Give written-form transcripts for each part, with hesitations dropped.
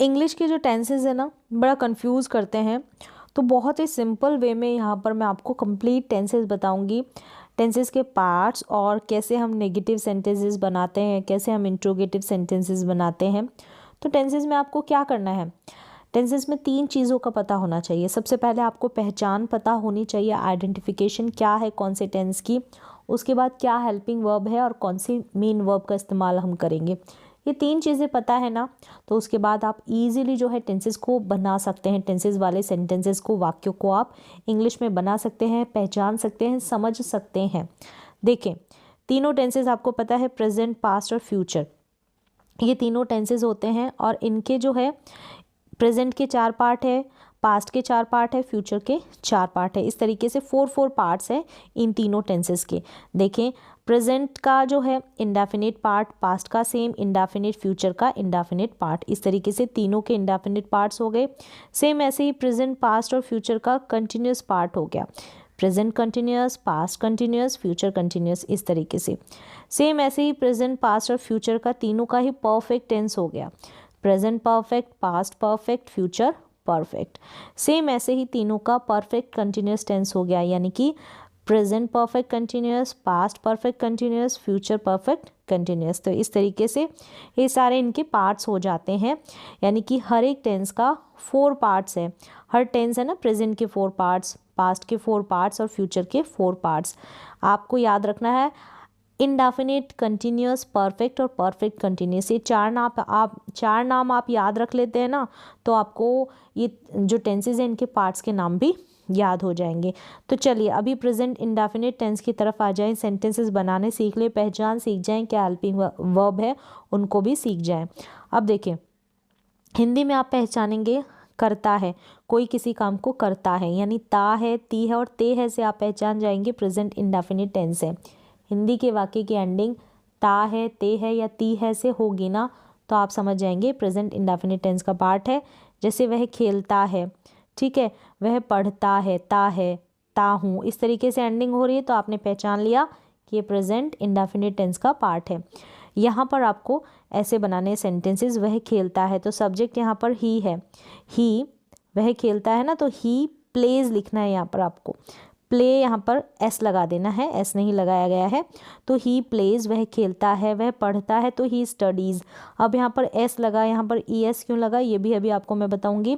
English के जो tenses है ना बड़ा कंफ्यूज करते हैं, तो बहुत ही सिंपल वे में यहाँ पर मैं आपको कंप्लीट टेंसेस बताऊंगी, टेंसेस के पार्ट्स और कैसे हम नेगेटिव सेंटेंसेस बनाते हैं, कैसे हम इंट्रोगेटिव सेंटेंसेस बनाते हैं। तो टेंसेस में आपको क्या करना है, टेंसेस में 3 चीज़ों का पता होना चाहिए। सबसे पहले आपको पहचान पता होनी चाहिए, आइडेंटिफिकेशन क्या है कौन से टेंस की। उसके बाद क्या हेल्पिंग वर्ब है और कौन सी मेन वर्ब का इस्तेमाल हम करेंगे। ये 3 चीज़ें पता है ना, तो उसके बाद आप इजीली जो है टेंसेस को बना सकते हैं, टेंसेस वाले सेंटेंसेस को, वाक्यों को आप इंग्लिश में बना सकते हैं, पहचान सकते हैं, समझ सकते हैं। देखें, तीनों टेंसेस आपको पता है, प्रेजेंट, पास्ट और फ्यूचर, ये तीनों टेंसेस होते हैं। और इनके जो है प्रेजेंट के 4 पार्ट है, पास्ट के 4 पार्ट है, फ्यूचर के 4 पार्ट है। इस तरीके से 4 पार्ट्स हैं इन तीनों टेंसेस के। देखें, प्रेजेंट का जो है इंडेफिनिट पार्ट, पास्ट का सेम इंडेफिनिट, फ्यूचर का इंडेफिनिट पार्ट, इस तरीके से तीनों के इंडेफिनिट पार्ट्स हो गए। सेम ऐसे ही प्रेजेंट, पास्ट और फ्यूचर का कंटिन्यूस पार्ट हो गया, present continuous, past continuous, future continuous, इस तरीके से। सेम ऐसे ही प्रेजेंट, पास्ट और फ्यूचर का तीनों का ही परफेक्ट टेंस हो गया, present perfect, past perfect, future perfect. Same ऐसे ही तीनों का परफेक्ट कंटिन्यूस टेंस हो गया, यानी कि present perfect continuous, past perfect continuous, future perfect continuous. तो इस तरीके से ये सारे इनके पार्ट्स हो जाते हैं, यानी कि हर एक टेंस का 4 पार्ट्स है। हर टेंस है ना, प्रेजेंट के 4 पार्ट्स, पास्ट के 4 पार्ट्स और फ्यूचर के 4 पार्ट्स। आपको याद रखना है, इंडेफिनिट, कंटिन्यूस, परफेक्ट और परफेक्ट कंटिन्यूस, ये 4 नाम आप याद रख लेते हैं ना, तो आपको ये जो टेंसेज हैं इनके पार्ट्स के नाम भी याद हो जाएंगे। तो चलिए अभी प्रेजेंट इंडेफिनिट टेंस की तरफ आ जाएं, सेंटेंसेस बनाने सीख ले, पहचान सीख जाएं, क्या हेल्पिंग वर्ब है उनको भी सीख जाएं। अब देखिए, हिंदी में आप पहचानेंगे करता है, कोई किसी काम को करता है, यानी ता है, ती है और ते है से आप पहचान जाएंगे प्रेजेंट इंडेफिनिट टेंस है। हिंदी के वाक्य की एंडिंग ता है, ते है या ती है से होगी ना, तो आप समझ जाएंगे प्रेजेंट इंडेफिनिट टेंस का पार्ट है। जैसे वह खेलता है, ठीक है, वह पढ़ता है, ता है, ता हूँ, इस तरीके से एंडिंग हो रही है, तो आपने पहचान लिया कि ये प्रेजेंट इंडेफिनिट टेंस का पार्ट है। यहाँ पर आपको ऐसे बनाने सेंटेंसेस, वह खेलता है, तो सब्जेक्ट यहाँ पर ही है, ही, वह खेलता है ना, तो ही प्लेज लिखना है यहाँ पर आपको, प्ले यहाँ पर एस लगा देना है, एस नहीं लगाया गया है। तो ही प्लेज, वह खेलता है, वह पढ़ता है, तो ही स्टडीज़। अब यहाँ पर एस लगा, यहाँ पर ई एस क्यों लगा ये भी अभी आपको मैं बताऊंगी।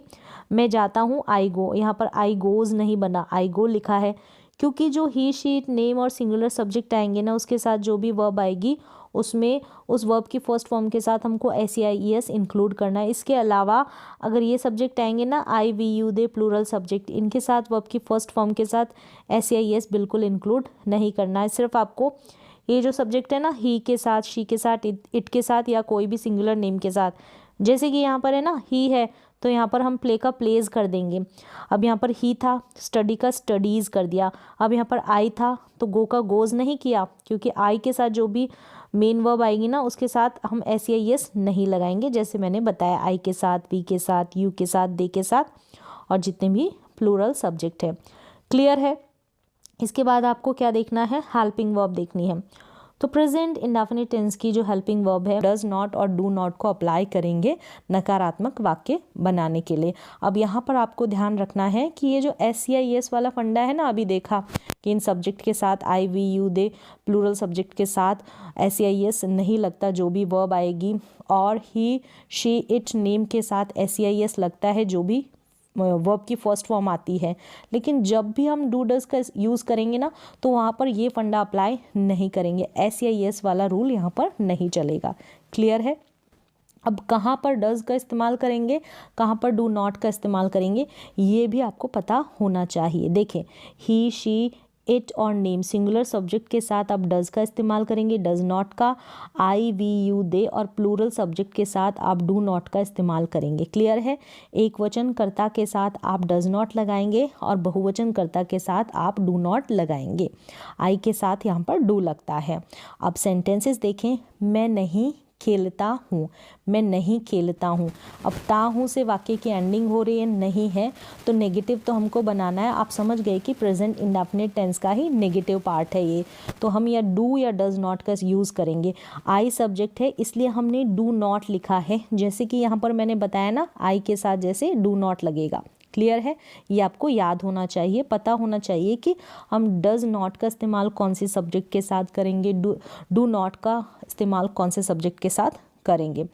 मैं जाता हूँ, आई गो, यहाँ पर आई गोज़ नहीं बना, आई गो लिखा है, क्योंकि जो ही, शी, नेम और सिंगुलर सब्जेक्ट आएंगे ना, उसके साथ जो भी वर्ब आएगी उसमें उस वर्ब की फर्स्ट फॉर्म के साथ हमको एस या ई एस इंक्लूड करना है। इसके अलावा अगर ये सब्जेक्ट आएंगे ना, I, we, you, they, plural subject, इनके साथ वर्ब की फर्स्ट फॉर्म के साथ एस या ई एस बिल्कुल इंक्लूड नहीं करना है। सिर्फ आपको ये जो सब्जेक्ट है ना, ही के साथ, शी के साथ, इट के साथ या कोई भी सिंगुलर नेम के साथ, जैसे कि यहाँ पर है ना ही है, तो यहाँ पर हम प्ले का प्लेज कर देंगे। अब यहाँ पर ही था, स्टडी का स्टडीज़ कर दिया। अब यहाँ पर आई था, तो गो का गोज़ नहीं किया, क्योंकि आई के साथ जो भी मेन वर्ब आएगी ना, उसके साथ हम एस या एस नहीं लगाएंगे, जैसे मैंने बताया, आई के साथ, वी के साथ, यू के साथ, दे के साथ और जितने भी प्लूरल सब्जेक्ट है। क्लियर है। इसके बाद आपको क्या देखना है, हेल्पिंग वर्ब देखनी है। तो प्रेजेंट इंडेफिनिट टेंस की जो हेल्पिंग वर्ब है, डज नॉट और डू नॉट को अप्लाई करेंगे नकारात्मक वाक्य बनाने के लिए। अब यहाँ पर आपको ध्यान रखना है कि ये जो एस या एस वाला फंडा है ना, अभी देखा कि इन सब्जेक्ट के साथ I, we, you, they, plural subject के साथ एस या एस नहीं लगता जो भी वर्ब आएगी, और ही, शी, इट, नेम के साथ एस या एस लगता है जो भी वर्ब की फर्स्ट फॉर्म आती है। लेकिन जब भी हम डू डज का यूज़ करेंगे ना, तो वहाँ पर ये फंडा अप्लाई नहीं करेंगे, एस या एस वाला रूल यहाँ पर नहीं चलेगा। क्लियर है। अब कहाँ पर डज का इस्तेमाल करेंगे, कहाँ पर डू नॉट का इस्तेमाल करेंगे, ये भी आपको पता होना चाहिए। देखें, ही, शी, इट और नेम सिंगुलर सब्जेक्ट के साथ आप डज का इस्तेमाल करेंगे, डज नॉट का आई, वी, यू, दे और प्लूरल सब्जेक्ट के साथ आप डू नॉट का इस्तेमाल करेंगे। क्लियर है। एक वचन कर्ता के साथ आप डज नॉट लगाएंगे और बहुवचन कर्ता के साथ आप डू नॉट लगाएंगे। आई के साथ यहाँ पर डू लगता है। अब सेंटेंसेस देखें, मैं नहीं खेलता हूँ, मैं नहीं खेलता हूँ। अब ता हूँ से वाक्य की एंडिंग हो रही है, नहीं है, तो नेगेटिव तो हमको बनाना है। आप समझ गए कि प्रेजेंट इंडेफिनिट टेंस का ही नेगेटिव पार्ट है ये। तो हम या डू या डज नॉट का यूज़ करेंगे। आई सब्जेक्ट है इसलिए हमने डू नॉट लिखा है, जैसे कि यहाँ पर मैंने बताया ना, आई के साथ जैसे डू नॉट लगेगा। क्लियर है? ये आपको याद होना चाहिए, पता होना चाहिए कि हम डज नॉट का इस्तेमाल कौन सी सब्जेक्ट के साथ करेंगे, डू नॉट का इस्तेमाल कौन से सब्जेक्ट के साथ करेंगे।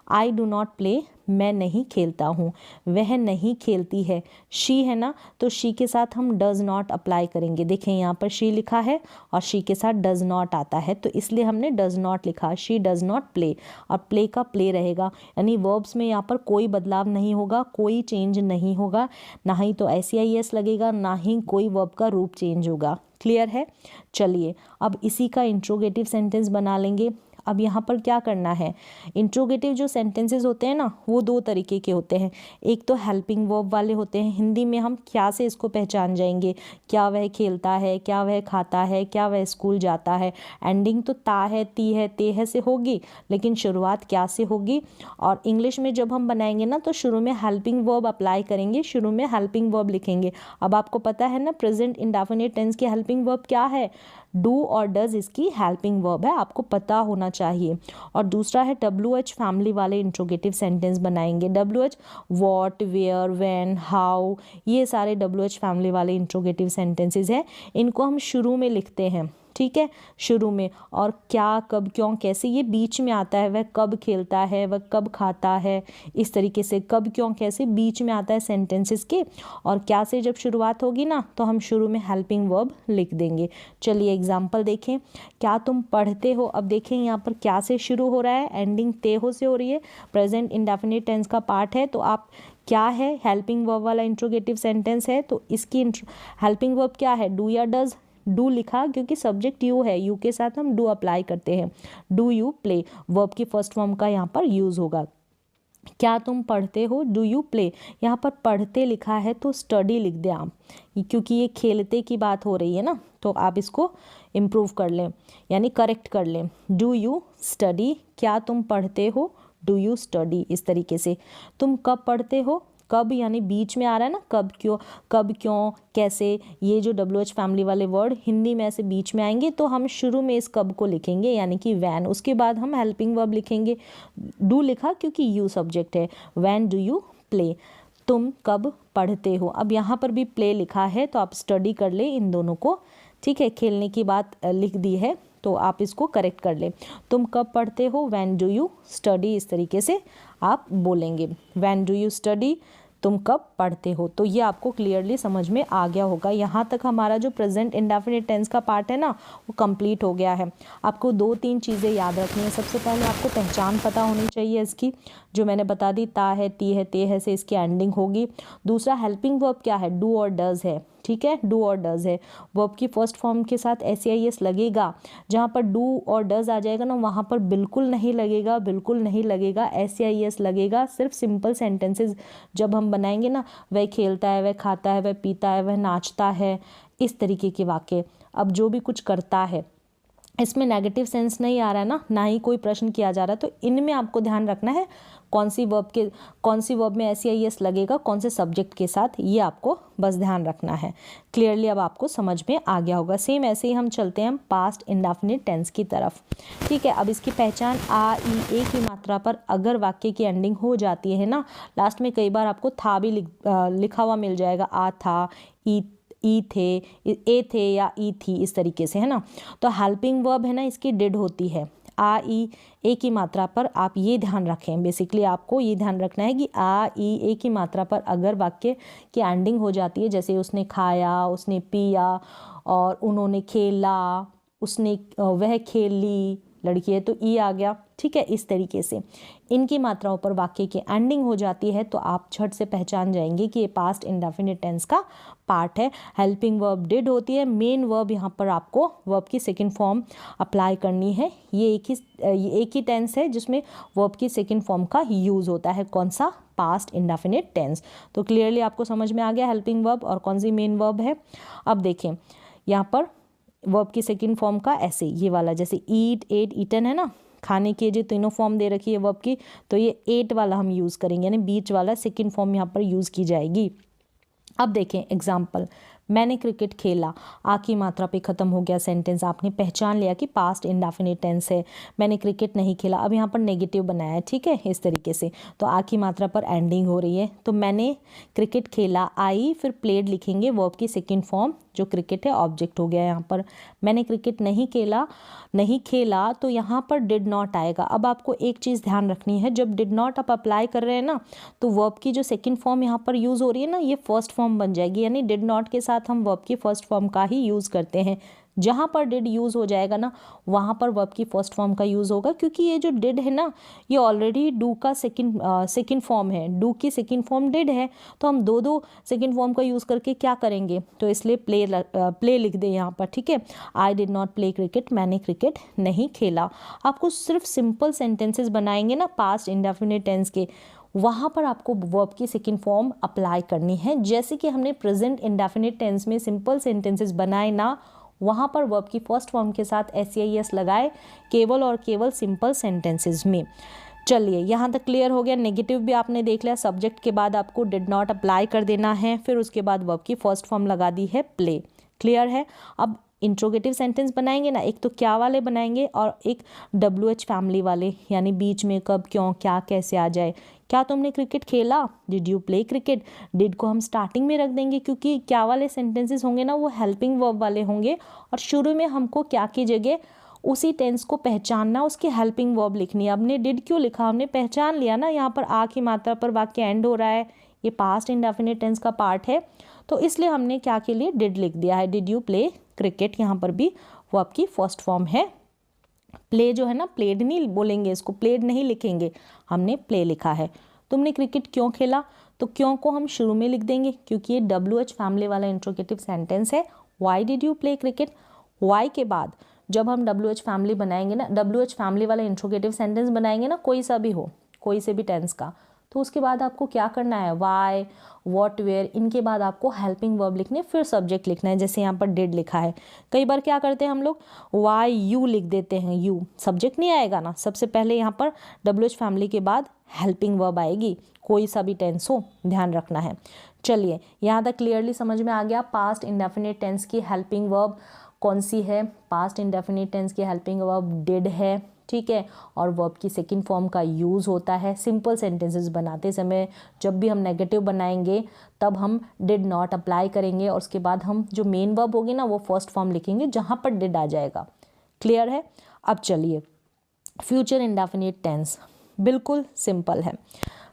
आई डू नॉट प्ले, मैं नहीं खेलता हूँ। वह नहीं खेलती है, शी है ना, तो शी के साथ हम डज नॉट अप्लाई करेंगे। देखें यहाँ पर शी लिखा है और शी के साथ डज नॉट आता है, तो इसलिए हमने डज नॉट लिखा। शी डज नॉट प्ले, और प्ले का प्ले रहेगा, यानी वर्ब्स में यहाँ पर कोई बदलाव नहीं होगा, कोई चेंज नहीं होगा, ना ही तो SEIS लगेगा, ना ही कोई वर्ब का रूप चेंज होगा। क्लियर है? चलिए अब इसी का इंट्रोगेटिव सेंटेंस बना लेंगे। अब यहाँ पर क्या करना है, इंट्रोगेटिव जो सेंटेंसेस होते हैं ना, वो दो तरीके के होते हैं। एक तो हेल्पिंग वर्ब वाले होते हैं, हिंदी में हम क्या से इसको पहचान जाएंगे, क्या वह खेलता है, क्या वह खाता है, क्या वह स्कूल जाता है। एंडिंग तो ता है, ती है, ते है से होगी, लेकिन शुरुआत क्या से होगी। और इंग्लिश में जब हम बनाएंगे ना, तो शुरू में हेल्पिंग वर्ब अप्लाई करेंगे, शुरू में हेल्पिंग वर्ब लिखेंगे। अब आपको पता है ना, प्रेजेंट इंडेफिनिट टेंस की हेल्पिंग वर्ब क्या है, डू और डज इसकी हेल्पिंग वर्ब है, आपको पता होना चाहिए। और दूसरा है WH फैमिली वाले इंट्रोगेटिव सेंटेंस बनाएंगे। WH what, where, when, how, ये सारे WH फैमिली वाले इंट्रोगेटिव सेंटेंसेस हैं। इनको हम शुरू में लिखते हैं, ठीक है, शुरू में। और क्या, कब, क्यों, कैसे, ये बीच में आता है। वह कब खेलता है, वह कब खाता है, इस तरीके से कब, क्यों, कैसे बीच में आता है सेंटेंसेस के। और क्या से जब शुरुआत होगी ना, तो हम शुरू में हेल्पिंग वर्ब लिख देंगे। चलिए एग्जाम्पल देखें। क्या तुम पढ़ते हो, अब देखें यहाँ पर क्या से शुरू हो रहा है, एंडिंग ते हो से हो रही है, प्रेजेंट इंडेफिनिट टेंस का पार्ट है। तो आप क्या है, हेल्पिंग वर्ब वाला इंट्रोगेटिव सेंटेंस है, तो इसकी हेल्पिंग वर्ब क्या है, डू या डज। डू लिखा क्योंकि सब्जेक्ट यू है, यू के साथ हम डू अप्लाई करते हैं। डू यू प्ले, वर्ब की फर्स्ट फॉर्म का यहाँ पर यूज होगा। क्या तुम पढ़ते हो, डू यू प्ले। यहाँ पर पढ़ते लिखा है तो स्टडी लिख दें आप, क्योंकि ये खेलते की बात हो रही है ना, तो आप इसको इम्प्रूव कर लें, यानी करेक्ट कर लें। डू यू स्टडी, क्या तुम पढ़ते हो, डू यू स्टडी, इस तरीके से। तुम कब पढ़ते हो, कब यानी बीच में आ रहा है ना, कब, क्यों, कैसे, ये जो WH फैमिली वाले वर्ड हिंदी में ऐसे बीच में आएंगे, तो हम शुरू में इस कब को लिखेंगे, यानी कि वैन। उसके बाद हम हेल्पिंग वर्ब लिखेंगे। डू लिखा क्योंकि यू सब्जेक्ट है, वैन डू यू प्ले, तुम कब पढ़ते हो। अब यहाँ पर भी प्ले लिखा है, तो आप स्टडी कर ले इन दोनों को, ठीक है, खेलने की बात लिख दी है, तो आप इसको करेक्ट कर ले। तुम कब पढ़ते हो, व्हेन डू यू स्टडी, इस तरीके से आप बोलेंगे, व्हेन डू यू स्टडी, तुम कब पढ़ते हो। तो ये आपको क्लियरली समझ में आ गया होगा। यहाँ तक हमारा जो प्रेजेंट इंडेफिनिट टेंस का पार्ट है ना, वो कंप्लीट हो गया है। आपको 2-3 चीज़ें याद रखनी है। सबसे पहले आपको पहचान पता होनी चाहिए इसकी, जो मैंने बता दी, ता है, ती है, ते है से इसकी एंडिंग होगी। दूसरा हेल्पिंग वर्ब क्या है, डू और डज है, ठीक है, डू और डज है। वर्ब की फर्स्ट फॉर्म के साथ SEIS लगेगा। जहाँ पर डू और डज आ जाएगा ना, वहाँ पर बिल्कुल नहीं लगेगा, बिल्कुल नहीं लगेगा, SEIS लगेगा। सिर्फ सिंपल सेंटेंसेस जब हम बनाएंगे ना, वह खेलता है, वह खाता है, वह पीता है, वह नाचता है, इस तरीके के वाक्य। अब जो भी कुछ करता है, इसमें नेगेटिव सेंस नहीं आ रहा है ना ही कोई प्रश्न किया जा रहा है, तो इनमें आपको ध्यान रखना है कौन सी वर्ब में SEIS लगेगा, कौन से सब्जेक्ट के साथ, ये आपको बस ध्यान रखना है। क्लियरली अब आपको समझ में आ गया होगा। सेम ऐसे ही हम चलते हैं पास्ट इंडेफिनिट टेंस की तरफ, ठीक है। अब इसकी पहचान आ, ई, ए की मात्रा पर अगर वाक्य की एंडिंग हो जाती है ना, लास्ट में कई बार आपको था भी लिखा हुआ मिल जाएगा, आ था, ई थे, ए थे या ई थी, इस तरीके से, है ना। तो हेल्पिंग वर्ब है ना, इसकी डिड होती है। आ, ई, ए की मात्रा पर आप ये ध्यान रखें, बेसिकली आपको ये ध्यान रखना है कि आ, ई, ए की मात्रा पर अगर वाक्य की एंडिंग हो जाती है, जैसे उसने खाया, उसने पिया, और उन्होंने खेला, वह खेली, लड़की है तो ई आ गया, ठीक है। इस तरीके से इनकी मात्राओं पर वाक्य की एंडिंग हो जाती है, तो आप झट से पहचान जाएंगे कि ये पास्ट इंडेफिनिट टेंस का पार्ट है। हेल्पिंग वर्ब डिड होती है, मेन वर्ब यहाँ पर आपको वर्ब की सेकंड फॉर्म अप्लाई करनी है। ये एक ही टेंस है जिसमें वर्ब की सेकंड फॉर्म का यूज़ होता है। कौन सा, पास्ट इंडेफिनिट टेंस। तो क्लियरली आपको समझ में आ गया हेल्पिंग वर्ब और कौन सी मेन वर्ब है। अब देखें यहाँ पर वर्ब की सेकंड फॉर्म का ऐसे, ये वाला जैसे ईट, एट, ईटन है ना, खाने की जो तीनों फॉर्म दे रखी है वर्ब की, तो ये एट वाला हम यूज़ करेंगे, यानी बीच वाला सेकंड फॉर्म यहाँ पर यूज़ की जाएगी। अब देखें एग्जाम्पल, मैंने क्रिकेट खेला, आ की मात्रा पे ख़त्म हो गया सेंटेंस, आपने पहचान लिया कि पास्ट इंडेफिनिट टेंस है। मैंने क्रिकेट नहीं खेला, अब यहाँ पर नेगेटिव बनाया है, ठीक है, इस तरीके से, तो आ की मात्रा पर एंडिंग हो रही है, तो मैंने क्रिकेट खेला, आई फिर प्लेड लिखेंगे, वर्ब की सेकेंड फॉर्म जो क्रिकेट है ऑब्जेक्ट हो गया यहाँ पर। मैंने क्रिकेट नहीं खेला तो यहाँ पर डिड नॉट आएगा। अब आपको एक चीज़ ध्यान रखनी है, जब डिड नॉट आप अप्लाई कर रहे हैं ना, तो वर्ब की जो सेकंड फॉर्म यहाँ पर यूज़ हो रही है ना, ये फर्स्ट फॉर्म बन जाएगी, यानी डिड नॉट के साथ हम वर्ब की फर्स्ट फॉर्म का ही यूज़ करते हैं। जहाँ पर डिड यूज़ हो जाएगा ना, वहाँ पर वर्ब की फर्स्ट फॉर्म का यूज़ होगा, क्योंकि ये जो डिड है ना, ये ऑलरेडी डू का सेकंड फॉर्म है, डू की सेकंड फॉर्म डिड है, तो हम दो सेकंड फॉर्म का यूज़ करके क्या करेंगे, तो इसलिए प्ले लिख दें यहाँ पर, ठीक है। I did not play cricket, मैंने क्रिकेट नहीं खेला। आपको सिर्फ सिंपल सेंटेंसेस बनाएंगे ना पास्ट इंडेफिनिट टेंस के, वहाँ पर आपको वर्ब की सेकंड फॉर्म अप्लाई करनी है। जैसे कि हमने प्रेजेंट इंडेफिनिट टेंस में सिंपल सेंटेंसेस बनाए ना, वहाँ पर वर्ब की फर्स्ट फॉर्म के साथ SEIS लगाए, केवल और केवल सिंपल सेंटेंसेस में। चलिए यहाँ तक क्लियर हो गया। नेगेटिव भी आपने देख लिया, सब्जेक्ट के बाद आपको डिड नॉट अप्लाई कर देना है, फिर उसके बाद वर्ब की फर्स्ट फॉर्म लगा दी है प्ले। क्लियर है। अब इंट्रोगेटिव सेंटेंस बनाएंगे ना, एक तो क्या वाले बनाएंगे और एक WH फैमिली वाले, यानी बीच में कब, क्यों, क्या, कैसे आ जाए। क्या तुमने क्रिकेट खेला, did you play cricket, did को हम स्टार्टिंग में रख देंगे, क्योंकि क्या वाले सेंटेंसेस होंगे ना, वो हेल्पिंग वर्ब वाले होंगे, और शुरू में हमको क्या की जगह उसी टेंस को पहचानना, उसकी हेल्पिंग वर्ब लिखनी है। हमने डिड क्यों लिखा, हमने पहचान लिया ना, यहाँ पर आ की मात्रा पर वाक्य एंड हो रहा है, ये पास्ट इंडेफिनिट टेंस का पार्ट है, तो इसलिए हमने क्या के लिए डिड लिख दिया है, डिड यू प्ले क्रिकेट। यहाँ पर भी वो आपकी फर्स्ट फॉर्म है। प्ले जो है ना, प्लेड नहीं बोलेंगे इसको, प्लेड नहीं लिखेंगे, हमने प्ले लिखा है। तुमने क्रिकेट क्यों खेला, तो क्यों को हम शुरू में लिख देंगे, क्योंकि ये WH फैमिली वाला इंट्रोगेटिव सेंटेंस है। Why did you play cricket, why के बाद जब हम WH फैमिली बनाएंगे ना, WH फैमिली वाला इंट्रोगेटिव सेंटेंस बनाएंगे ना, कोई सा भी हो, कोई से भी टेंस का, तो उसके बाद आपको क्या करना है, वाई, व्हाट, वेयर, इनके बाद आपको हेल्पिंग वर्ब लिखने, फिर सब्जेक्ट लिखना है। जैसे यहाँ पर डिड लिखा है, कई बार क्या करते हैं हम लोग, वाई यू लिख देते हैं, यू सब्जेक्ट नहीं आएगा ना, सबसे पहले यहाँ पर WH फैमिली के बाद हेल्पिंग वर्ब आएगी, कोई सा भी टेंस हो, ध्यान रखना है। चलिए यहाँ तक क्लियरली समझ में आ गया पास्ट इंडेफिनिट टेंस की हेल्पिंग वर्ब कौन सी है। पास्ट इंडेफिनिट टेंस की हेल्पिंग वर्ब डिड है, ठीक है, और वर्ब की सेकंड फॉर्म का यूज़ होता है सिंपल सेंटेंसेस बनाते समय। जब भी हम नेगेटिव बनाएंगे तब हम डिड नॉट अप्लाई करेंगे, और उसके बाद हम जो मेन वर्ब होगी ना, वो फर्स्ट फॉर्म लिखेंगे जहाँ पर डिड आ जाएगा। क्लियर है। अब चलिए फ्यूचर इंडेफिनिट टेंस बिल्कुल सिंपल है।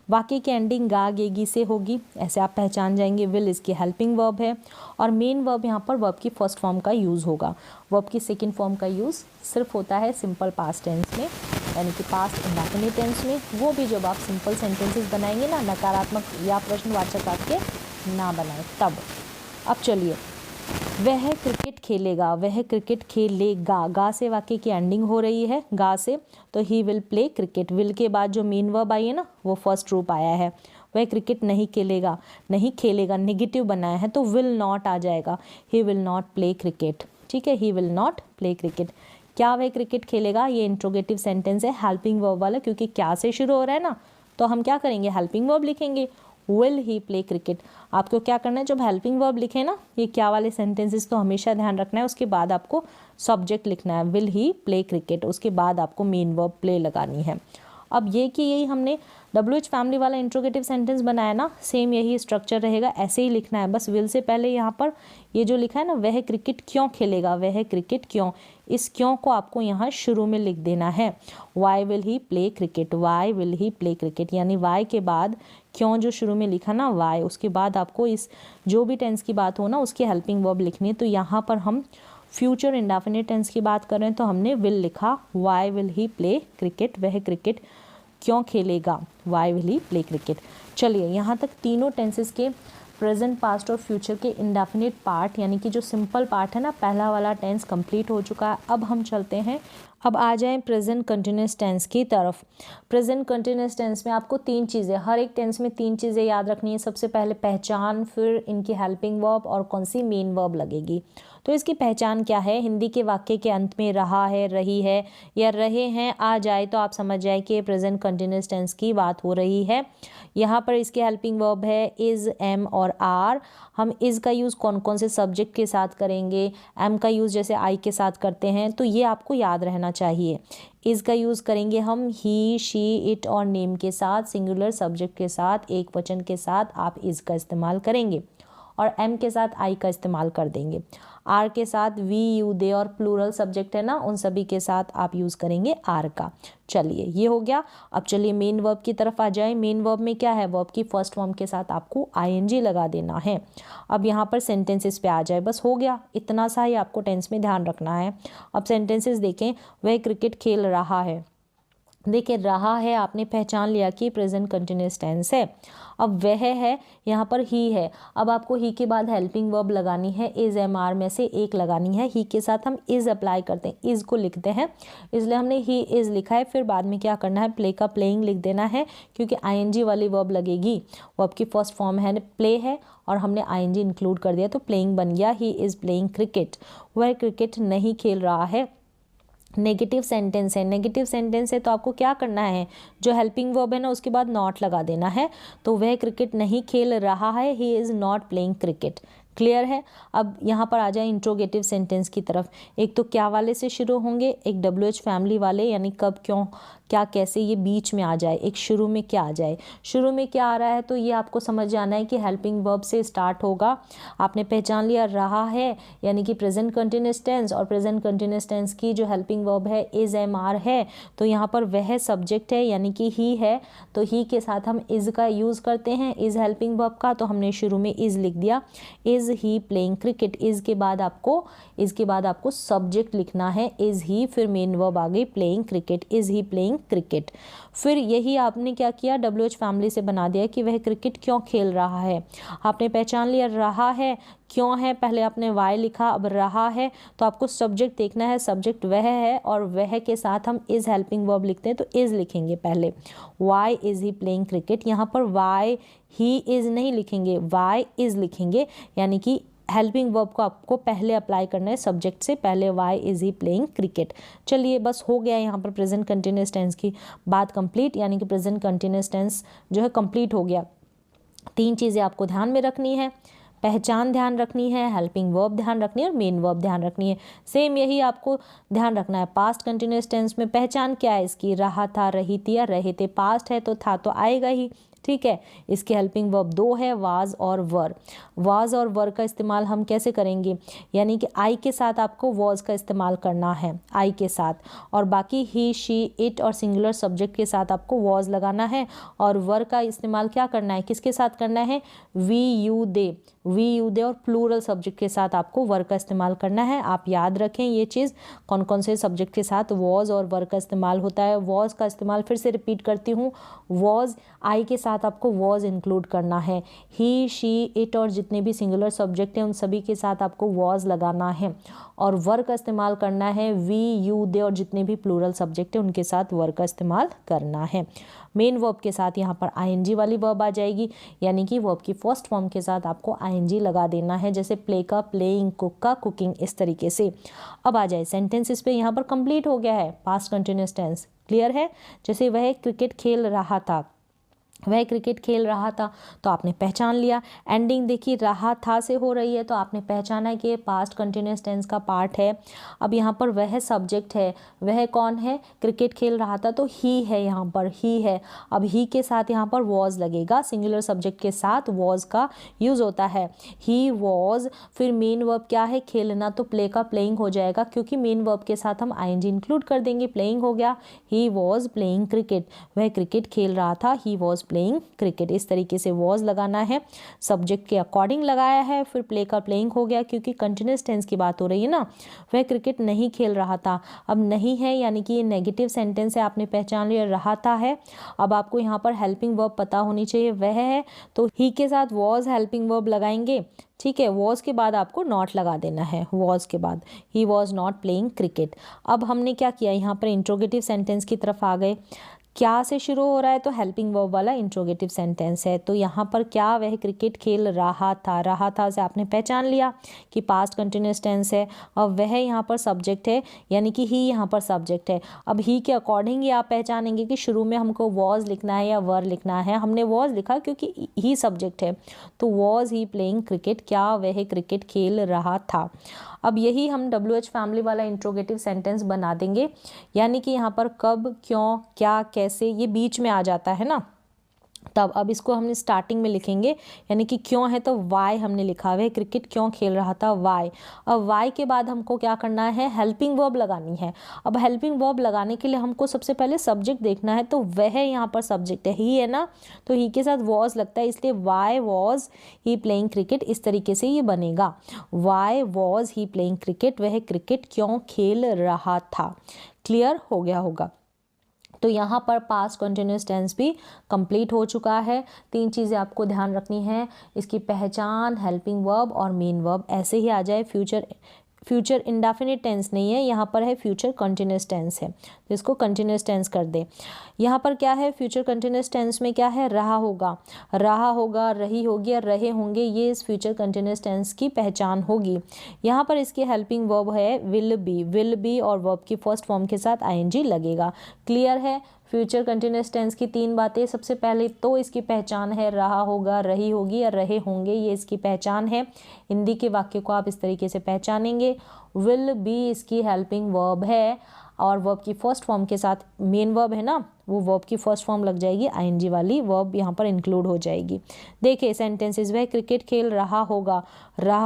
वाक्य की एंडिंग गा गेगी से होगी, ऐसे आप पहचान जाएंगे। विल इसकी हेल्पिंग वर्ब है, और मेन वर्ब यहाँ पर वर्ब की फर्स्ट फॉर्म का यूज़ होगा। वर्ब की सेकंड फॉर्म का यूज़ सिर्फ होता है सिंपल पास्ट टेंस में, यानी कि पास्ट इंडेफिनिट टेंस में, वो भी जब आप सिंपल सेंटेंसेस बनाएंगे ना, नकारात्मक या प्रश्नवाचक वाक्य ना बनाए तब। अब चलिए, वह क्रिकेट खेलेगा, वह क्रिकेट खेलेगा, गा से वाक्य की एंडिंग हो रही है, गा से, तो he will play cricket. Will के बाद जो मेन वर्ब आई है ना, वो फर्स्ट रूप आया है। वह क्रिकेट नहीं खेलेगा, नहीं खेलेगा नेगेटिव बनाया है, तो विल नॉट आ जाएगा, he will not play cricket, ठीक है, he will not play cricket. क्या वह क्रिकेट खेलेगा, ये इंट्रोगेटिव सेंटेंस है हेल्पिंग वर्ब वाला, क्योंकि क्या से शुरू हो रहा है ना, तो हम क्या करेंगे, हेल्पिंग वर्ब लिखेंगे, विल ही प्ले क्रिकेट। आपको क्या करना है, जब हेल्पिंग वर्ब लिखे ना, ये क्या वाले सेंटेंसेस तो हमेशा ध्यान रखना है, उसके बाद आपको सब्जेक्ट लिखना है, विल ही प्ले क्रिकेट, उसके बाद आपको मेन वर्ब प्ले लगानी है। अब ये कि यही हमने WH फैमिली वाला इंट्रोगेटिव सेंटेंस बनाया ना, सेम यही स्ट्रक्चर रहेगा, ऐसे ही लिखना है, बस विल से पहले यहाँ पर ये जो लिखा है ना, वह क्रिकेट क्यों खेलेगा, वह क्रिकेट क्यों, इस क्यों को आपको यहाँ शुरू में लिख देना है। Why will he play cricket, why will he play cricket, यानी वाई के बाद क्यों जो शुरू में लिखा ना, वाई, उसके बाद आपको इस जो भी टेंस की बात हो ना, उसकी हेल्पिंग वर्ब लिखनी है। तो यहाँ पर हम फ्यूचर इंडेफिनिट टेंस की बात कर रहे हैं, तो हमने विल लिखा, why will he play cricket, वह क्रिकेट क्यों खेलेगा, why will he play cricket. चलिए यहाँ तक तीनों टेंसेस के प्रेजेंट, पास्ट और फ्यूचर के इंडेफिनिट पार्ट, यानी कि जो सिंपल पार्ट है ना, पहला वाला टेंस कंप्लीट हो चुका है। अब हम चलते हैं, अब आ जाएं प्रेजेंट कंटिन्यूस टेंस की तरफ। प्रेजेंट कंटिन्यूस टेंस में आपको तीन चीज़ें, हर एक टेंस में तीन चीज़ें याद रखनी है। सबसे पहले पहचान, फिर इनकी हेल्पिंग वर्ब और कौन सी मेन वर्ब लगेगी। तो इसकी पहचान क्या है? हिंदी के वाक्य के अंत में रहा है, रही है या रहे हैं आ जाए तो आप समझ जाए कि प्रेजेंट कंटिन्यूअस टेंस की बात हो रही है। यहाँ पर इसके हेल्पिंग वर्ब है इज, एम और आर। हम इज का यूज़ कौन कौन से सब्जेक्ट के साथ करेंगे, एम का यूज़ जैसे आई के साथ करते हैं, तो ये आपको याद रहना चाहिए। इज का यूज़ करेंगे हम ही, शी, इट और नेम के साथ, सिंगुलर सब्जेक्ट के साथ, एक वचन के साथ आप इज का इस्तेमाल करेंगे। और एम के साथ आई का इस्तेमाल कर देंगे। आर के साथ वी, यू, दे और प्लूरल सब्जेक्ट है ना, उन सभी के साथ आप यूज़ करेंगे आर का। चलिए ये हो गया। अब चलिए मेन वर्ब की तरफ आ जाए। मेन वर्ब में क्या है? वर्ब की फर्स्ट फॉर्म के साथ आपको आईएनजी लगा देना है। अब यहाँ पर सेंटेंसेस पे आ जाए, बस हो गया, इतना सा ही आपको टेंस में ध्यान रखना है। अब सेंटेंसेस देखें। वह क्रिकेट खेल रहा है। देखिए रहा है आपने पहचान लिया कि प्रेजेंट कंटिन्यूअस टेंस है। अब वह है, यहाँ पर ही है। अब आपको ही के बाद हेल्पिंग वर्ब लगानी है, इज, एम, आर में से एक लगानी है। ही के साथ हम इज अप्लाई करते हैं, इज को लिखते हैं, इसलिए हमने ही इज लिखा है। फिर बाद में क्या करना है? प्ले का प्लेइंग लिख देना है, क्योंकि आईएनजी वाली वर्ब लगेगी। वर्ब की फर्स्ट फॉर्म है प्ले है और हमने आईएनजी इंक्लूड कर दिया तो प्लेइंग बन गया। He is playing cricket. वह क्रिकेट नहीं खेल रहा है। नेगेटिव सेंटेंस है। नेगेटिव सेंटेंस है तो आपको क्या करना है? जो हेल्पिंग वर्ब है ना उसके बाद नॉट लगा देना है। तो वह क्रिकेट नहीं खेल रहा है, he is not playing cricket. Clear है? अब यहाँ पर आ जाए इंट्रोगेटिव सेंटेंस की तरफ। एक तो क्या वाले से शुरू होंगे, एक WH फैमिली वाले, यानी कब, क्यों, क्या, कैसे, ये बीच में आ जाए। एक शुरू में क्या आ जाए। शुरू में क्या आ रहा है तो ये आपको समझ जाना है कि हेल्पिंग वर्ब से स्टार्ट होगा। आपने पहचान लिया रहा है यानी कि प्रेजेंट कंटिन्यूअस टेंस, और प्रेजेंट कंटिन्यूअस टेंस की जो हेल्पिंग वर्ब है इज, एम, आर है। तो यहाँ पर वह सब्जेक्ट है यानी कि ही है, तो ही के साथ हम इज का यूज़ करते हैं, इज हेल्पिंग वर्ब का, तो हमने शुरू में इज लिख दिया। Is he playing cricket. Is के बाद आपको सब्जेक्ट लिखना है इज ही, फिर मेन वर्ब आ गई playing cricket, is he playing cricket. फिर यही आपने क्या किया? WH फैमिली से बना दिया कि वह क्रिकेट क्यों खेल रहा है। आपने पहचान लिया रहा है, क्यों है, पहले आपने वाई लिखा, अब रहा है, तो आपको सब्जेक्ट देखना है। सब्जेक्ट वह है और वह के साथ हम इज हेल्पिंग वर्ब लिखते हैं तो इज लिखेंगे पहले। Why is he playing cricket. यहाँ पर वाई ही इज नहीं लिखेंगे, वाई इज लिखेंगे, यानी कि हेल्पिंग वर्ब को आपको पहले अप्लाई करना है सब्जेक्ट से पहले। Why is he playing cricket. चलिए बस हो गया यहाँ पर प्रेजेंट कंटिन्यूअस टेंस की बात कंप्लीट, यानी कि प्रेजेंट कंटिन्यूअस टेंस जो है कंप्लीट हो गया। 3 चीज़ें आपको ध्यान में रखनी है। पहचान ध्यान रखनी है, हेल्पिंग वर्ब ध्यान रखनी है और मेन वर्ब ध्यान रखनी है। सेम यही आपको ध्यान रखना है। पास्ट कंटिन्यूअस टेंस में पहचान क्या है इसकी? रहा था, रही थी या रहे थे। पास्ट है तो था तो आएगा ही, ठीक है। इसके हेल्पिंग वर्ब 2 है, वाज और वर। वाज और वर का इस्तेमाल हम कैसे करेंगे? यानी कि आई के साथ आपको वाज का इस्तेमाल करना है, आई के साथ, और बाकी ही, शी, इट और सिंगुलर सब्जेक्ट के साथ आपको वाज लगाना है। और वर का इस्तेमाल क्या करना है, किसके साथ करना है? We, you, they. We, you, they और प्लूरल सब्जेक्ट के साथ आपको वर का इस्तेमाल करना है। आप याद रखें ये चीज़, कौन कौन से सब्जेक्ट के साथ वॉज और वर का इस्तेमाल होता है। वॉज का इस्तेमाल फिर से रिपीट करती हूँ, वॉज आई के साथ आपको वॉज इंक्लूड करना है। ही, शी, इट और जितने भी सिंगुलर सब्जेक्ट हैं उन सभी के साथ आपको वॉज लगाना है। और वर का इस्तेमाल करना है वी, यू, दे और जितने भी प्लूरल सब्जेक्ट हैं उनके साथ वर का इस्तेमाल करना है। मेन वर्ब के साथ यहाँ पर आईएनजी वाली वर्ब आ जाएगी, यानी कि वर्ब की फर्स्ट फॉर्म के साथ आपको आईएनजी लगा देना है, जैसे प्ले का प्लेइंग, कुक का कुकिंग, इस तरीके से। अब आ जाए सेंटेंसेस पे। यहाँ पर कंप्लीट हो गया है पास्ट कंटिन्यूअस टेंस, क्लियर है। जैसे वह क्रिकेट खेल रहा था, वह क्रिकेट खेल रहा था तो आपने पहचान लिया। एंडिंग देखिए रहा था से हो रही है तो आपने पहचाना है कि ये पास्ट कंटिन्यूअस टेंस का पार्ट है। अब यहाँ पर वह सब्जेक्ट है, वह कौन है? क्रिकेट खेल रहा था तो ही है, यहाँ पर ही है। अब ही के साथ यहाँ पर वॉज लगेगा, सिंगुलर सब्जेक्ट के साथ वॉज का यूज़ होता है। ही वॉज, फिर मेन वर्ब क्या है? खेलना, तो प्ले का प्लेइंग हो जाएगा, क्योंकि मेन वर्ब के साथ हम आईएनजी इंक्लूड कर देंगे, प्लेइंग हो गया। ही वॉज प्लेइंग क्रिकेट, वह क्रिकेट खेल रहा था, ही वॉज प्लेइंग क्रिकेट। इस तरीके से वॉज लगाना है, सब्जेक्ट के अकॉर्डिंग लगाया है, फिर प्ले का प्लेइंग हो गया, क्योंकि कंटिन्यूअस टेंस की बात हो रही है ना। वह क्रिकेट नहीं खेल रहा था, अब नहीं है यानी कि ये नेगेटिव सेंटेंस है, आपने पहचान लिया, रहा था है। अब आपको यहाँ पर हेल्पिंग वर्ब पता होनी चाहिए, वह है, तो ही के साथ वॉज हेल्पिंग वर्ब लगाएंगे, ठीक है। वॉज के बाद आपको नॉट लगा देना है, वॉज के बाद he was not playing cricket. अब हमने क्या किया, यहाँ पर इंट्रोगेटिव सेंटेंस की तरफ आ गए। क्या से शुरू हो रहा है तो हेल्पिंग वर्ब वाला इंट्रोगेटिव सेंटेंस है। तो यहाँ पर क्या वह क्रिकेट खेल रहा था, रहा था से आपने पहचान लिया कि पास्ट कंटिन्यूअस टेंस है। अब वह यहाँ पर सब्जेक्ट है, यानी कि ही यहाँ पर सब्जेक्ट है। अब ही के अकॉर्डिंग ही आप पहचानेंगे कि शुरू में हमको वॉज लिखना है या वर लिखना है। हमने वॉज लिखा क्योंकि ही सब्जेक्ट है, तो वॉज ही प्लेइंग क्रिकेट, क्या वह क्रिकेट खेल रहा था। अब यही हम WH फैमिली वाला इंट्रोगेटिव सेंटेंस बना देंगे, यानी कि यहाँ पर कब, क्यों, क्या, कैसे ये बीच में आ जाता है ना, तब अब इसको हमने स्टार्टिंग में लिखेंगे। यानी कि क्यों है तो वाई हमने लिखा हुआ है, क्रिकेट क्यों खेल रहा था, वाई। अब वाई के बाद हमको क्या करना है, हेल्पिंग वर्ब लगानी है। अब हेल्पिंग वर्ब लगाने के लिए हमको सबसे पहले सब्जेक्ट देखना है, तो वह यहाँ पर सब्जेक्ट है, ही है ना, तो ही के साथ वॉज लगता है, इसलिए why was he playing cricket, इस तरीके से ये बनेगा। Why was he playing cricket, वह क्रिकेट क्यों खेल रहा था। क्लियर हो गया होगा। तो यहाँ पर पास्ट कंटिन्यूअस टेंस भी कंप्लीट हो चुका है। 3 चीज़ें आपको ध्यान रखनी है, इसकी पहचान, हेल्पिंग वर्ब और मेन वर्ब। ऐसे ही आ जाए फ्यूचर इंडेफिनिट टेंस नहीं है, यहाँ पर है फ्यूचर कंटिन्यूअस टेंस है, तो इसको कंटिन्यूअस टेंस कर दे। यहाँ पर क्या है, फ्यूचर कंटिन्यूअस टेंस में क्या है, रहा होगा, रही होगी या रहे होंगे, ये इस फ्यूचर कंटिन्यूअस टेंस की पहचान होगी। यहाँ पर इसकी हेल्पिंग वर्ब है विल बी और वर्ब की फर्स्ट फॉर्म के साथ ing लगेगा। क्लियर है। फ्यूचर कंटिन्यूअस टेंस की 3 बातें, सबसे पहले तो इसकी पहचान है, रहा होगा, रही होगी या रहे होंगे, ये इसकी पहचान है। हिंदी के वाक्य को आप इस तरीके से पहचानेंगे। विल बी इसकी हेल्पिंग वर्ब है और वर्ब की फर्स्ट फॉर्म के साथ मेन वर्ब है ना, वो वर्ब की फर्स्ट फॉर्म लग जाएगी, ing वाली वर्ब यहाँ पर इंक्लूड हो जाएगी। देखिए सेंटेंसेस, वह क्रिकेट खेल रहा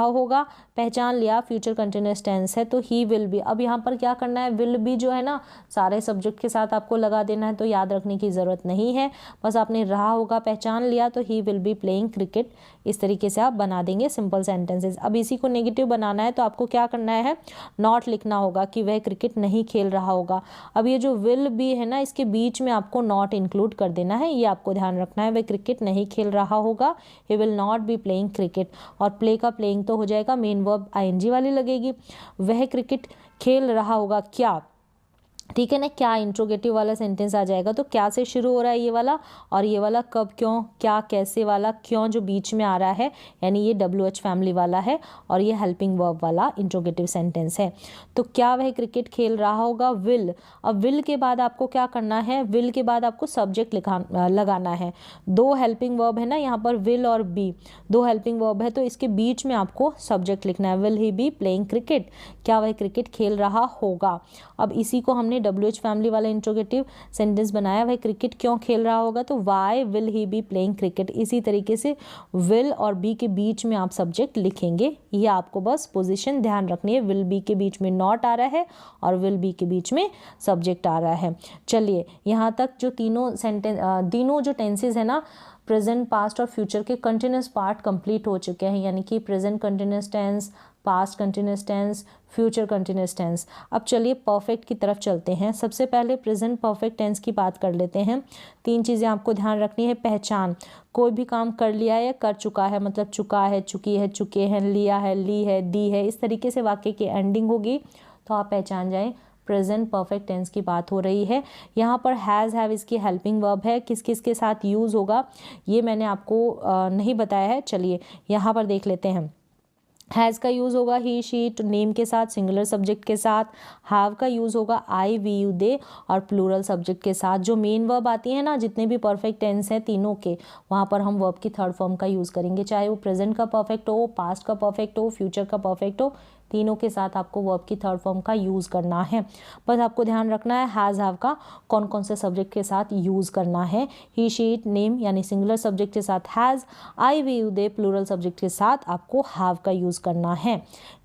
होगा, पहचान लिया, फ्यूचर कंटिन्यूअस टेंस है, तो ही विल बी। अब यहाँ पर क्या करना है, विल बी जो है ना सारे सब्जेक्ट के साथ आपको लगा देना है, तो याद रखने की ज़रूरत नहीं है, बस आपने रहा होगा पहचान लिया, तो he will be playing cricket, इस तरीके से आप बना देंगे सिंपल सेंटेंसेस। अब इसी को नेगेटिव बनाना है, तो आपको क्या करना है, नॉट लिखना होगा कि वह क्रिकेट नहीं खेल रहा होगा। अब ये जो विल बी है ना, इसके बीच में आपको नॉट इंक्लूड कर देना है, ये आपको ध्यान रखना है। वह क्रिकेट नहीं खेल रहा होगा, he will not be playing cricket, और प्ले का प्लेइंग तो हो जाएगा, मेन वर्ब ing वाली लगेगी। वह क्रिकेट खेल रहा होगा, क्या, ठीक है ना, क्या इंट्रोगेटिव वाला सेंटेंस आ जाएगा, तो क्या से शुरू हो रहा है ये वाला, और ये वाला कब, क्यों, क्या, कैसे वाला, क्यों जो बीच में आ रहा है, यानी ये WH फैमिली वाला है, और ये हेल्पिंग वर्ब वाला इंट्रोगेटिव सेंटेंस है। तो क्या वह क्रिकेट खेल रहा होगा, विल। अब विल के बाद आपको क्या करना है, विल के बाद आपको सब्जेक्ट लगाना है। 2 हेल्पिंग वर्ब है ना यहाँ पर, विल और बी, 2 हेल्पिंग वर्ब है, तो इसके बीच में आपको सब्जेक्ट लिखना है। Will he be playing cricket, क्या वह क्रिकेट खेल रहा होगा। अब इसी को हमने WH फैमिली वाला इंट्रोगेटिव सेंटेंस बनाया, वह क्रिकेट क्यों खेल रहा होगा, तो why will he be playing cricket. इसी तरीके से विल और बी के बीच में आप सब्जेक्ट लिखेंगे, ये आपको बस पोजीशन ध्यान रखनी है। विल बी के बीच में नॉट आ रहा है और विल बी के बीच में सब्जेक्ट आ रहा है। चलिए यहाँ तक जो तीनों जो टेंसेज है ना, प्रेजेंट, पास्ट और फ्यूचर के कंटिन्यूस पार्ट कंप्लीट हो चुके हैं, यानी कि present continuous tense, past continuous tense, future continuous tense. अब चलिए परफेक्ट की तरफ चलते हैं। सबसे पहले प्रेजेंट परफेक्ट टेंस की बात कर लेते हैं। 3 चीज़ें आपको ध्यान रखनी है। पहचान, कोई भी काम कर लिया है या कर चुका है, मतलब चुका है, चुकी है, चुके हैं, लिया है, ली है, दी है, इस तरीके से वाक्य की एंडिंग होगी, तो आप पहचान जाएं प्रेजेंट परफेक्ट टेंस की बात हो रही है। यहाँ पर हैज़, हैव इसकी हेल्पिंग वर्ब है, किस किस के साथ यूज़ होगा ये मैंने आपको नहीं बताया है। चलिए यहाँ पर देख लेते हैं। हैज़ का यूज़ होगा ही, शी, नेम के साथ, सिंगुलर सब्जेक्ट के साथ। हैव का यूज़ होगा आई, वी, यू, दे और प्लूरल सब्जेक्ट के साथ। जो मेन वर्ब आती है ना, जितने भी परफेक्ट टेंस हैं तीनों के, वहाँ पर हम वर्ब की थर्ड फॉर्म का यूज़ करेंगे, चाहे वो प्रेजेंट का परफेक्ट हो, पास्ट का परफेक्ट हो, फ्यूचर का परफेक्ट हो, तीनों के साथ आपको वर्ब की थर्ड फॉर्म का यूज़ करना है। बस आपको ध्यान रखना है हैज़, हैव का कौन कौन से सब्जेक्ट के साथ यूज़ करना है। ही, शी, इट, नेम यानी सिंगुलर सब्जेक्ट के साथ has, I, we, you, they plural subject के साथ आपको हैव का यूज़ करना है।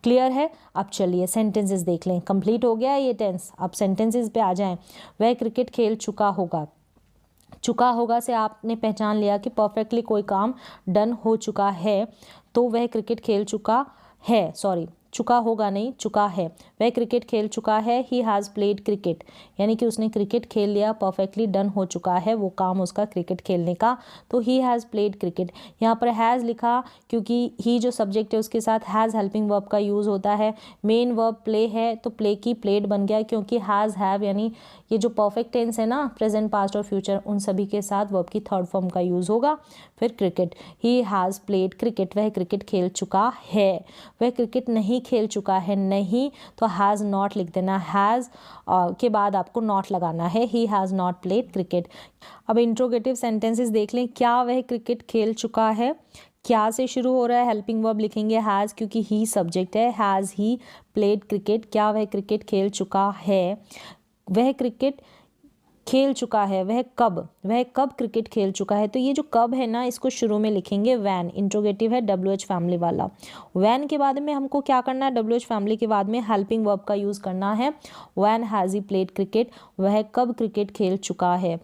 क्लियर है। अब चलिए सेंटेंसेस देख लें। कंप्लीट हो गया ये टेंस, अब सेंटेंसेस पे आ जाएं। वह क्रिकेट खेल चुका होगा, चुका होगा से आपने पहचान लिया कि परफेक्टली कोई काम डन हो चुका है, तो वह क्रिकेट खेल चुका है, चुका होगा नहीं, चुका है, वह क्रिकेट खेल चुका है। ही हैज़ प्लेड क्रिकेट, यानी कि उसने क्रिकेट खेल लिया, परफेक्टली डन हो चुका है वो काम उसका क्रिकेट खेलने का, तो ही हैज़ प्लेड क्रिकेट। यहाँ पर हैज़ लिखा क्योंकि ही जो सब्जेक्ट है उसके साथ हैज़ हेल्पिंग वर्ब का यूज़ होता है। मेन वर्ब प्ले है तो प्ले की प्लेड बन गया, क्योंकि हैज़ हैव यानी ये जो परफेक्ट टेंस है ना, प्रेजेंट पास्ट और फ्यूचर, उन सभी के साथ वर्ब की थर्ड फॉर्म का यूज़ होगा। फिर cricket, he has played cricket, वह क्रिकेट खेल चुका है। वह क्रिकेट नहीं खेल चुका है, नहीं तो हैज़ नॉट लिख देना, हैज़ के बाद आपको नॉट लगाना है, he has not played cricket. अब इंट्रोगेटिव सेंटेंसेस देख लें। क्या वह क्रिकेट खेल चुका है, क्या से शुरू हो रहा है, हेल्पिंग वर्ब लिखेंगे हैज़, क्योंकि ही सब्जेक्ट है। हैज़ ही प्लेड क्रिकेट, क्या वह क्रिकेट खेल चुका है। वह क्रिकेट खेल चुका है, वह कब क्रिकेट खेल चुका है। तो ये जो कब है ना, इसको शुरू में लिखेंगे वैन, इंट्रोगेटिव है WH फैमिली वाला। वैन के बाद में हमको क्या करना है, WH फैमिली के बाद में हेल्पिंग वर्ब का यूज़ करना है। When has he played cricket, वह कब क्रिकेट खेल चुका है,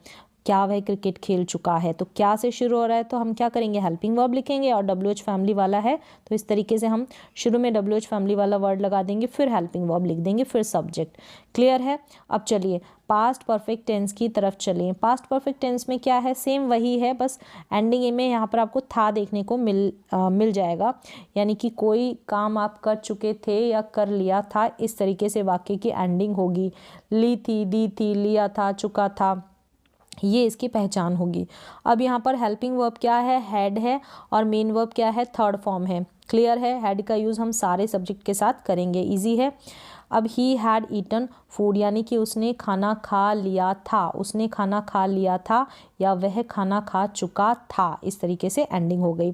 क्या वह क्रिकेट खेल चुका है। तो क्या से शुरू हो रहा है तो हम क्या करेंगे, हेल्पिंग वर्ब लिखेंगे, और WH फैमिली वाला है तो इस तरीके से हम शुरू में WH फैमिली वाला वर्ड लगा देंगे, फिर हेल्पिंग वर्ब लिख देंगे, फिर सब्जेक्ट। क्लियर है। अब चलिए पास्ट परफेक्ट टेंस की तरफ चलिए। पास्ट परफेक्ट टेंस में क्या है, सेम वही है, बस एंडिंग में यहाँ पर आपको था देखने को मिल जाएगा, यानी कि कोई काम आप कर चुके थे या कर लिया था, इस तरीके से वाक्य की एंडिंग होगी। ली थी, दी थी, लिया था, चुका था, ये इसकी पहचान होगी। अब यहाँ पर हेल्पिंग वर्ब क्या है, हैड है, और मेन वर्ब क्या है, थर्ड फॉर्म है। क्लियर है। हैड का यूज़ हम सारे सब्जेक्ट के साथ करेंगे, इजी है। अब ही हैड ईटन फूड, यानी कि उसने खाना खा लिया था, उसने खाना खा लिया था या वह खाना खा चुका था, इस तरीके से एंडिंग हो गई।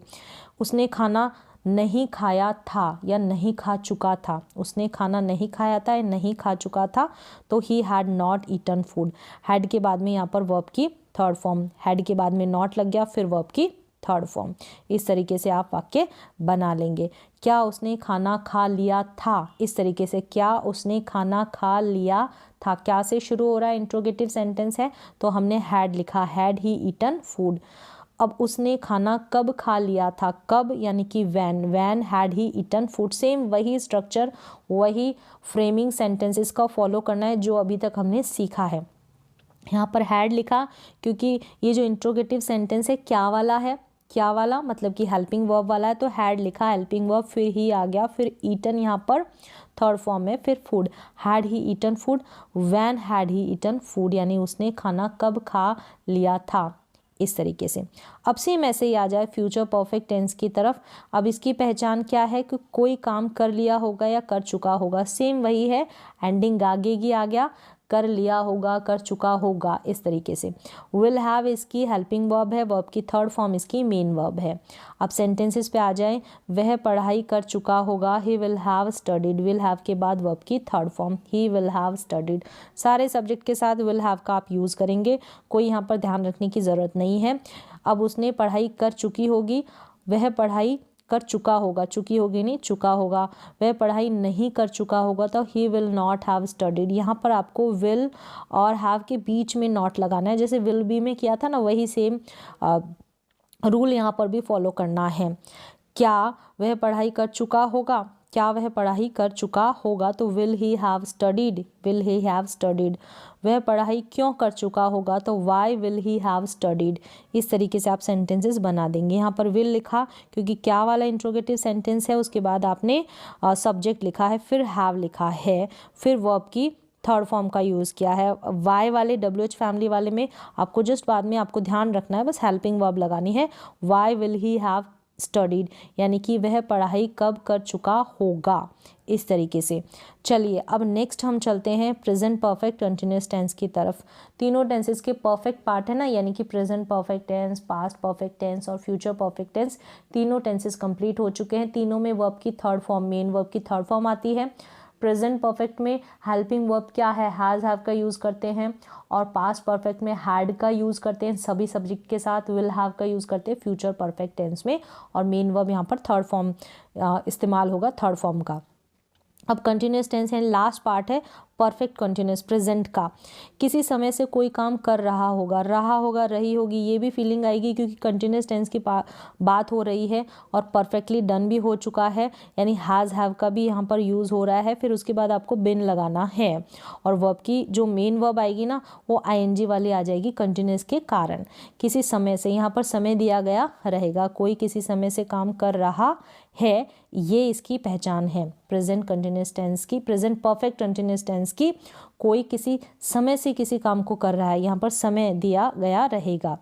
उसने खाना नहीं खाया था या नहीं खा चुका था, उसने खाना नहीं खाया था या नहीं खा चुका था, तो he had not eaten food. Had के बाद में यहाँ पर वर्ब की थर्ड फॉर्म, हैड के बाद में नॉट लग गया, फिर वर्ब की थर्ड फॉर्म। इस तरीके से आप वाक्य बना लेंगे। क्या उसने खाना खा लिया था, इस तरीके से क्या उसने खाना खा लिया था, क्या से शुरू हो रहा है, इंट्रोगेटिव सेंटेंस है तो हमने हैड लिखा, हैड ही ईटन फूड। अब उसने खाना कब खा लिया था, कब यानी कि when had he eaten food. Same वही स्ट्रक्चर, वही फ्रेमिंग सेंटेंसेस का फॉलो करना है जो अभी तक हमने सीखा है। यहाँ पर हैड लिखा क्योंकि ये जो इंट्रोगेटिव सेंटेंस है क्या वाला है, क्या वाला मतलब कि हेल्पिंग वर्ब वाला है, तो हैड लिखा, हेल्पिंग वर्ब, फिर ही आ गया, फिर ईटन यहाँ पर थर्ड फॉर्म में, फिर food, had he eaten food, when had he eaten food, यानी उसने खाना कब खा लिया था, इस तरीके से। अब सेम ऐसे ही आ जाए फ्यूचर परफेक्ट टेंस की तरफ। अब इसकी पहचान क्या है कि कोई काम कर लिया होगा या कर चुका होगा, सेम वही है, एंडिंग आगे आ गया, कर लिया होगा, कर चुका होगा, इस तरीके से। विल हैव इसकी हेल्पिंग वर्ब है, वर्ब की थर्ड फॉर्म इसकी मेन वर्ब है। अब सेंटेंसेस पे आ जाएं। वह पढ़ाई कर चुका होगा, ही will have studied, will have के बाद वर्ब की third form, he will have studied. सारे सब्जेक्ट के साथ विल हैव का आप यूज़ करेंगे, कोई यहाँ पर ध्यान रखने की ज़रूरत नहीं है। अब उसने पढ़ाई कर चुकी होगी, वह पढ़ाई कर चुका होगा, चुकी होगी नहीं, चुका होगा। वह पढ़ाई नहीं कर चुका होगा तो he will not have studied. यहाँ पर आपको विल और हैव के बीच में नॉट लगाना है, जैसे विल बी में किया था ना, वही सेम रूल यहाँ पर भी फॉलो करना है। क्या वह पढ़ाई कर चुका होगा, क्या वह पढ़ाई कर चुका होगा, तो will he have studied, will he have studied. वह पढ़ाई क्यों कर चुका होगा, तो why will he have studied. इस तरीके से आप सेंटेंसेस बना देंगे। यहाँ पर विल लिखा क्योंकि क्या वाला इंट्रोगेटिव सेंटेंस है, उसके बाद आपने सब्जेक्ट लिखा है, फिर हैव लिखा है, फिर वर्ब की थर्ड फॉर्म का यूज़ किया है। वाई वाले WH फैमिली वाले में आपको जस्ट बाद में आपको ध्यान रखना है, बस हेल्पिंग वर्ब लगानी है, why will he have studied, यानी कि वह पढ़ाई कब कर चुका होगा, इस तरीके से। चलिए अब नेक्स्ट हम चलते हैं प्रेजेंट परफेक्ट कंटिन्यूअस टेंस की तरफ। तीनों टेंसेस के परफेक्ट पार्ट है ना, यानी कि present perfect tense, past perfect tense और फ्यूचर परफेक्ट टेंस, तीनों टेंसेस कंप्लीट हो चुके हैं। तीनों में वर्ब की थर्ड फॉर्म, मेन वर्ब की थर्ड फॉर्म आती है। प्रेजेंट परफेक्ट में हेल्पिंग वर्ब क्या है, हैज़ हैव का यूज़ करते हैं, और पास्ट परफेक्ट में हैड का यूज़ करते हैं सभी सब्जेक्ट के साथ, विल हैव का यूज़ करते हैं फ्यूचर परफेक्ट टेंस में, और मेन वर्ब यहाँ पर थर्ड फॉर्म इस्तेमाल होगा, थर्ड फॉर्म का। अब कंटिन्यूअस टेंस है, लास्ट पार्ट है परफेक्ट कंटिन्यूस प्रेजेंट का, किसी समय से कोई काम कर रहा होगा, रही होगी, ये भी फीलिंग आएगी क्योंकि कंटिन्यूस टेंस की बात हो रही है और परफेक्टली डन भी हो चुका है, यानी हैज़ हैव का भी यहाँ पर यूज़ हो रहा है। फिर उसके बाद आपको बिन लगाना है और वर्ब की जो मेन वर्ब आएगी ना वो आईएनजी वाली आ जाएगी कंटिन्यूस के कारण। किसी समय से, यहाँ पर समय दिया गया रहेगा, कोई किसी समय से काम कर रहा है, ये इसकी पहचान है प्रेजेंट कंटिन्यूस टेंस की, प्रेजेंट परफेक्ट कंटिन्यूस टेंस की। कोई किसी समय से किसी काम को कर रहा है, यहाँ पर समय दिया गया रहेगा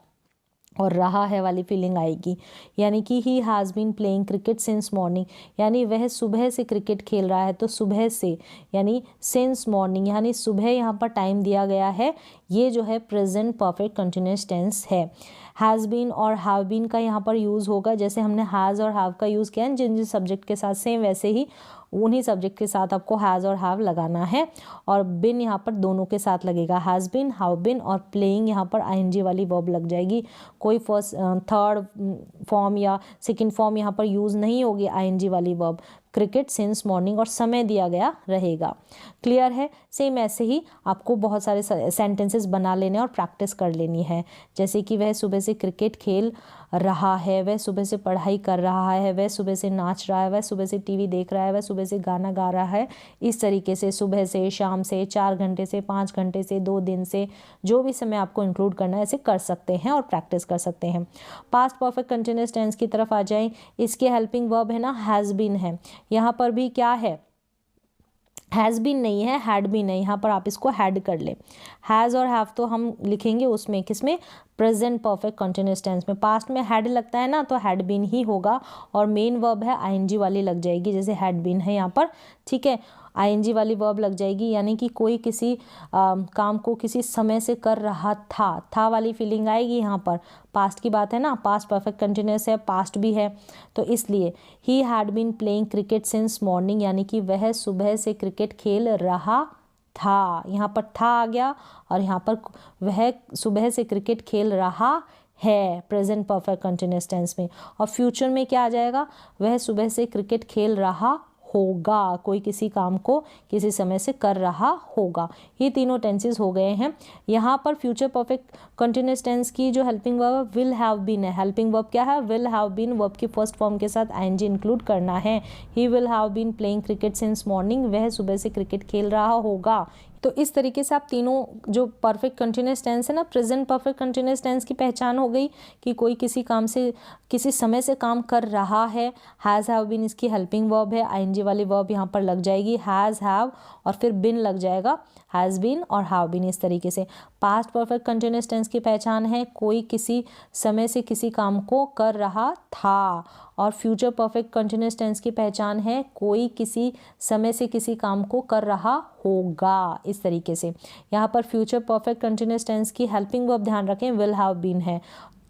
और रहा है वाली फीलिंग आएगी, यानी कि he has been playing cricket since morning, यानी वह सुबह से क्रिकेट खेल रहा है, तो सुबह से यानी सिंस मॉर्निंग, यानी सुबह यहाँ पर टाइम दिया गया है, ये जो है प्रेजेंट परफेक्ट कंटिन्यूस टेंस है। हैज़ बीन और हैव बीन का यहाँ पर यूज़ होगा, जैसे हमने हैज़ और हैव का यूज़ किया है जिन जिन सब्जेक्ट के साथ, सेम वैसे ही उन्हीं सब्जेक्ट के साथ आपको हैज़ और हैव लगाना है। और बिन यहाँ पर दोनों के साथ लगेगा, हैज़ बिन, हैव बिन, और प्लेइंग यहाँ पर आईएनजी वाली वर्ब लग जाएगी। कोई फर्स्ट थर्ड फॉर्म या सेकंड फॉर्म यहाँ पर यूज़ नहीं होगी आईएनजी वाली वर्ब। क्रिकेट सिंस मॉर्निंग और समय दिया गया रहेगा। क्लियर है? सेम ऐसे ही आपको बहुत सारे सेंटेंसेस बना लेने और प्रैक्टिस कर लेनी है, जैसे कि वह सुबह से क्रिकेट खेल रहा है, वह सुबह से पढ़ाई कर रहा है, वह सुबह से नाच रहा है, वह सुबह से टीवी देख रहा है, वह सुबह से गाना गा रहा है। इस तरीके से सुबह से, शाम से, 4 घंटे से, 5 घंटे से, 2 दिन से, जो भी समय आपको इंक्लूड करना है ऐसे कर सकते हैं और प्रैक्टिस कर सकते हैं। पास्ट परफेक्ट कंटिन्यूअस टेंस की तरफ आ जाएं। इसके हेल्पिंग वर्ब है ना हैज़ बीन है, यहाँ पर भी क्या है, हैज़ बीन नहीं है, हैड बीन है, यहाँ पर आप इसको हैड कर ले। हैज़ और हैव तो हम लिखेंगे उसमें किसमें, प्रेजेंट परफेक्ट कंटिन्यूअस टेंस में। पास्ट में हैड लगता है ना तो हैड बीन ही होगा और मेन वर्ब है आईएनजी वाली लग जाएगी, जैसे हैड बीन है यहाँ पर, ठीक है, आईएनजी वाली वर्ब लग जाएगी, यानी कि कोई किसी काम को किसी समय से कर रहा था वाली फीलिंग आएगी यहाँ पर। पास्ट की बात है ना, पास्ट परफेक्ट कंटिन्यूअस है, पास्ट भी है, तो इसलिए he had been playing cricket since morning, यानी कि वह सुबह से क्रिकेट खेल रहा था, यहाँ पर था आ गया और यहाँ पर वह सुबह से क्रिकेट खेल रहा है प्रेजेंट परफेक्ट कंटिन्यूअस टेंस में। और फ्यूचर में क्या आ जाएगा, वह सुबह से क्रिकेट खेल रहा होगा, कोई किसी काम को किसी समय से कर रहा होगा। ये तीनों टेंसेस हो गए हैं। यहाँ पर फ्यूचर परफेक्ट कंटिन्यूअस टेंस की जो helping verb will have been है, हेल्पिंग वर्ब क्या है, विल हैव बीन, वर्ब की फर्स्ट फॉर्म के साथ आईएनजी इंक्लूड करना है। He will have been playing cricket since morning, वह सुबह से क्रिकेट खेल रहा होगा। तो इस तरीके से आप तीनों जो परफेक्ट कंटिन्यूअस टेंस है ना, प्रेजेंट परफेक्ट कंटिन्यूअस टेंस की पहचान हो गई कि कोई किसी काम से किसी समय से काम कर रहा है। हैज़ हैव बीन इसकी हेल्पिंग वर्ब है, आईएनजी वाली वर्ब यहाँ पर लग जाएगी, हैज़ हैव और फिर बिन लग जाएगा, हैज़ बीन और हैव बीन। इस तरीके से पास्ट परफेक्ट कंटिन्यूअस टेंस की पहचान है कोई किसी समय से किसी काम को कर रहा था, और फ्यूचर परफेक्ट कंटिन्यूअस टेंस की पहचान है कोई किसी समय से किसी काम को कर रहा होगा। इस तरीके से यहाँ पर फ्यूचर परफेक्ट कंटिन्यूअस टेंस की हेल्पिंग वर्ब ध्यान रखें विल हैव बीन है।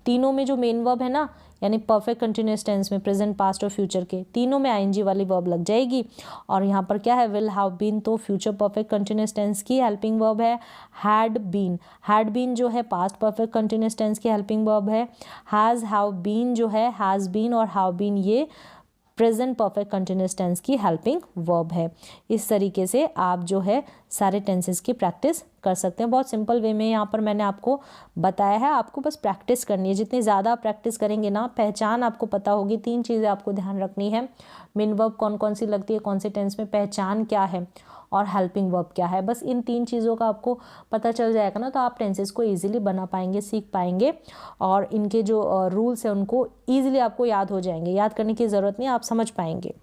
तीनों में जो मेन वर्ब है ना, यानी परफेक्ट कंटिन्यूअस टेंस में प्रेजेंट, पास्ट और फ्यूचर के तीनों में आईएनजी वाली वर्ब लग जाएगी। और यहाँ पर क्या है, विल हैव बीन, तो फ्यूचर परफेक्ट कंटिन्यूअस टेंस की हेल्पिंग वर्ब है हैड बीन। हैड बीन जो है पास्ट परफेक्ट कंटिन्यूअस टेंस की हेल्पिंग वर्ब है। हैज़ हैव बीन जो है, हैज़ बीन और हैव बीन ये प्रेजेंट परफेक्ट कंटिन्यूअस टेंस की हेल्पिंग वर्ब है। इस तरीके से आप जो है सारे टेंसेस की प्रैक्टिस कर सकते हैं। बहुत सिंपल वे में यहाँ पर मैंने आपको बताया है, आपको बस प्रैक्टिस करनी है। जितनी ज़्यादा प्रैक्टिस करेंगे ना, पहचान आपको पता होगी। 3 चीज़ें आपको ध्यान रखनी है, मेन वर्ब कौन कौन सी लगती है कौन से टेंस में, पहचान क्या है और हेल्पिंग वर्ब क्या है। बस इन 3 चीज़ों का आपको पता चल जाएगा ना, तो आप टेंसेस को ईजिली बना पाएंगे, सीख पाएंगे और इनके जो रूल्स हैं उनको ईजिली आपको याद हो जाएंगे। याद करने की ज़रूरत नहीं, आप समझ पाएंगे।